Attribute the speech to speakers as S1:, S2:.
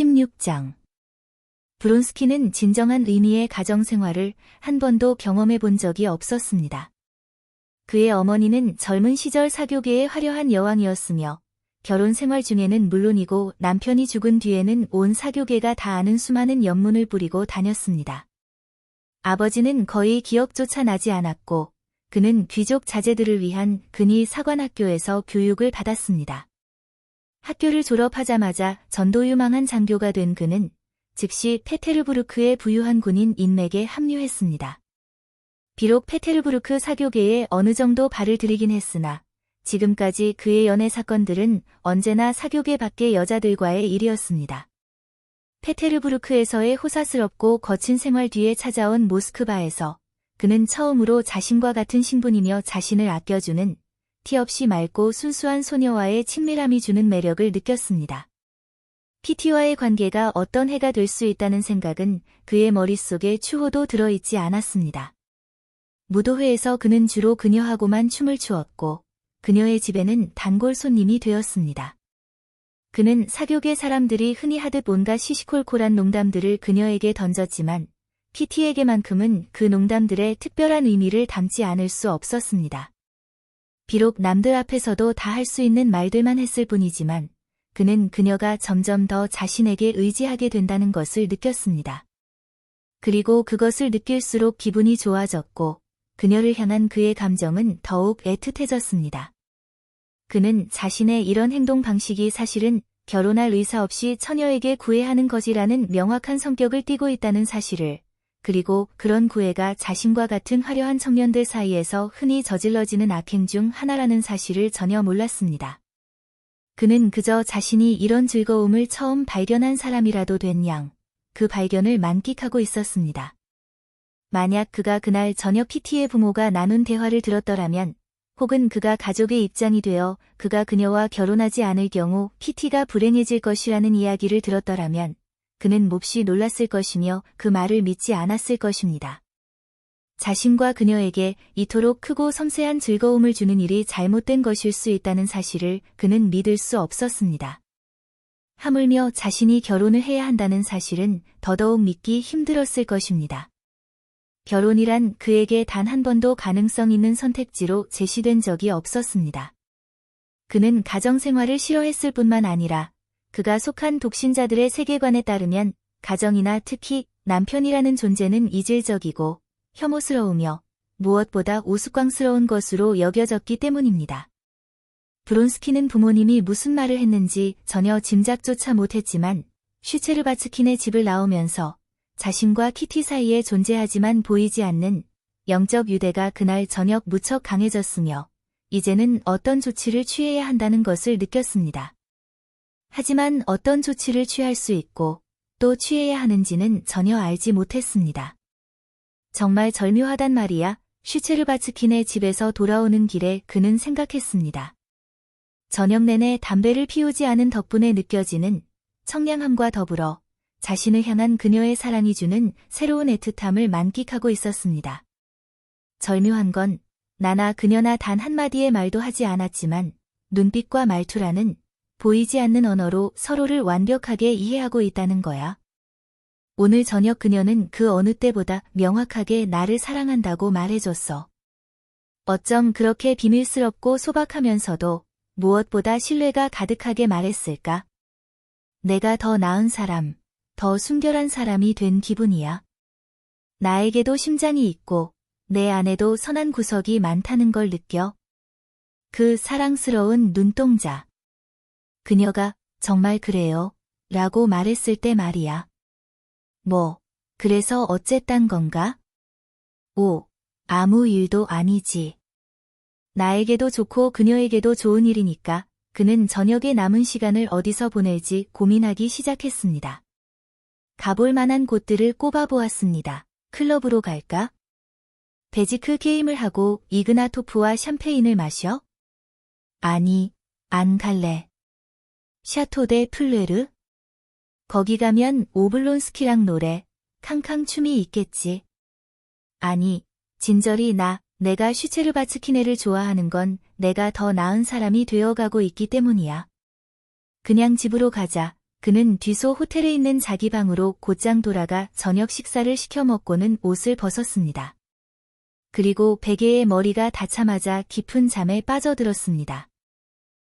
S1: 16장. 브론스키는 진정한 의미의 가정생활을 한 번도 경험해 본 적이 없었습니다. 그의 어머니는 젊은 시절 사교계의 화려한 여왕이었으며 결혼 생활 중에는 물론이고 남편이 죽은 뒤에는 온 사교계가 다 아는 수많은 연문을 뿌리고 다녔습니다. 아버지는 거의 기억조차 나지 않았고 그는 귀족 자제들을 위한 근위 사관학교에서 교육을 받았습니다. 학교를 졸업하자마자 전도유망한 장교가 된 그는 즉시 페테르부르크의 부유한 군인 인맥에 합류했습니다. 비록 페테르부르크 사교계에 어느 정도 발을 들이긴 했으나 지금까지 그의 연애 사건들은 언제나 사교계 밖의 여자들과의 일이었습니다. 페테르부르크에서의 호사스럽고 거친 생활 뒤에 찾아온 모스크바에서 그는 처음으로 자신과 같은 신분이며 자신을 아껴주는 티 없이 맑고 순수한 소녀와의 친밀함이 주는 매력을 느꼈습니다. PT와의 관계가 어떤 해가 될 수 있다는 생각은 그의 머릿속에 추호도 들어있지 않았습니다. 무도회에서 그는 주로 그녀하고만 춤을 추었고 그녀의 집에는 단골 손님이 되었습니다. 그는 사교계 사람들이 흔히 하듯 온갖 시시콜콜한 농담들을 그녀에게 던졌지만 PT에게만큼은 그 농담들의 특별한 의미를 담지 않을 수 없었습니다. 비록 남들 앞에서도 다 할 수 있는 말들만 했을 뿐이지만 그는 그녀가 점점 더 자신에게 의지하게 된다는 것을 느꼈습니다. 그리고 그것을 느낄수록 기분이 좋아졌고 그녀를 향한 그의 감정은 더욱 애틋해졌습니다. 그는 자신의 이런 행동 방식이 사실은 결혼할 의사 없이 처녀에게 구애하는 것이라는 명확한 성격을 띠고 있다는 사실을, 그리고 그런 구애가 자신과 같은 화려한 청년들 사이에서 흔히 저질러지는 악행 중 하나라는 사실을 전혀 몰랐습니다. 그는 그저 자신이 이런 즐거움을 처음 발견한 사람이라도 된 양, 그 발견을 만끽하고 있었습니다. 만약 그가 그날 저녁 PT의 부모가 나눈 대화를 들었더라면, 혹은 그가 가족의 입장이 되어 그가 그녀와 결혼하지 않을 경우 PT가 불행해질 것이라는 이야기를 들었더라면, 그는 몹시 놀랐을 것이며 그 말을 믿지 않았을 것입니다. 자신과 그녀에게 이토록 크고 섬세한 즐거움을 주는 일이 잘못된 것일 수 있다는 사실을 그는 믿을 수 없었습니다. 하물며 자신이 결혼을 해야 한다는 사실은 더더욱 믿기 힘들었을 것입니다. 결혼이란 그에게 단 한 번도 가능성 있는 선택지로 제시된 적이 없었습니다. 그는 가정생활을 싫어했을 뿐만 아니라 그가 속한 독신자들의 세계관에 따르면 가정이나 특히 남편이라는 존재는 이질적이고 혐오스러우며 무엇보다 우스꽝스러운 것으로 여겨졌기 때문입니다. 브론스키는 부모님이 무슨 말을 했는지 전혀 짐작조차 못했지만 슈체르바츠킨의 집을 나오면서 자신과 키티 사이에 존재하지만 보이지 않는 영적 유대가 그날 저녁 무척 강해졌으며 이제는 어떤 조치를 취해야 한다는 것을 느꼈습니다. 하지만 어떤 조치를 취할 수 있고 또 취해야 하는지는 전혀 알지 못했습니다. 정말 절묘하단 말이야. 슈체르바츠킨의 집에서 돌아오는 길에 그는 생각했습니다. 저녁 내내 담배를 피우지 않은 덕분에 느껴지는 청량함과 더불어 자신을 향한 그녀의 사랑이 주는 새로운 애틋함을 만끽하고 있었습니다. 절묘한 건 나나 그녀나 단 한마디의 말도 하지 않았지만 눈빛과 말투라는 보이지 않는 언어로 서로를 완벽하게 이해하고 있다는 거야. 오늘 저녁 그녀는 그 어느 때보다 명확하게 나를 사랑한다고 말해줬어. 어쩜 그렇게 비밀스럽고 소박하면서도 무엇보다 신뢰가 가득하게 말했을까? 내가 더 나은 사람, 더 순결한 사람이 된 기분이야. 나에게도 심장이 있고 내 안에도 선한 구석이 많다는 걸 느껴. 그 사랑스러운 눈동자. 그녀가 정말 그래요? 라고 말했을 때 말이야. 뭐, 그래서 어쨌단 건가? 오, 아무 일도 아니지. 나에게도 좋고 그녀에게도 좋은 일이니까 그는 저녁에 남은 시간을 어디서 보낼지 고민하기 시작했습니다. 가볼 만한 곳들을 꼽아보았습니다. 클럽으로 갈까? 베지크 게임을 하고 이그나토프와 샴페인을 마셔? 아니, 안 갈래. 샤토 데 플레르? 거기 가면 오블론스키랑 노래, 캉캉 춤이 있겠지. 아니, 진저리 내가 슈체르바츠키네를 좋아하는 건 내가 더 나은 사람이 되어가고 있기 때문이야. 그냥 집으로 가자. 그는 뒤소 호텔에 있는 자기 방으로 곧장 돌아가 저녁 식사를 시켜 먹고는 옷을 벗었습니다. 그리고 베개에 머리가 닿자마자 깊은 잠에 빠져들었습니다.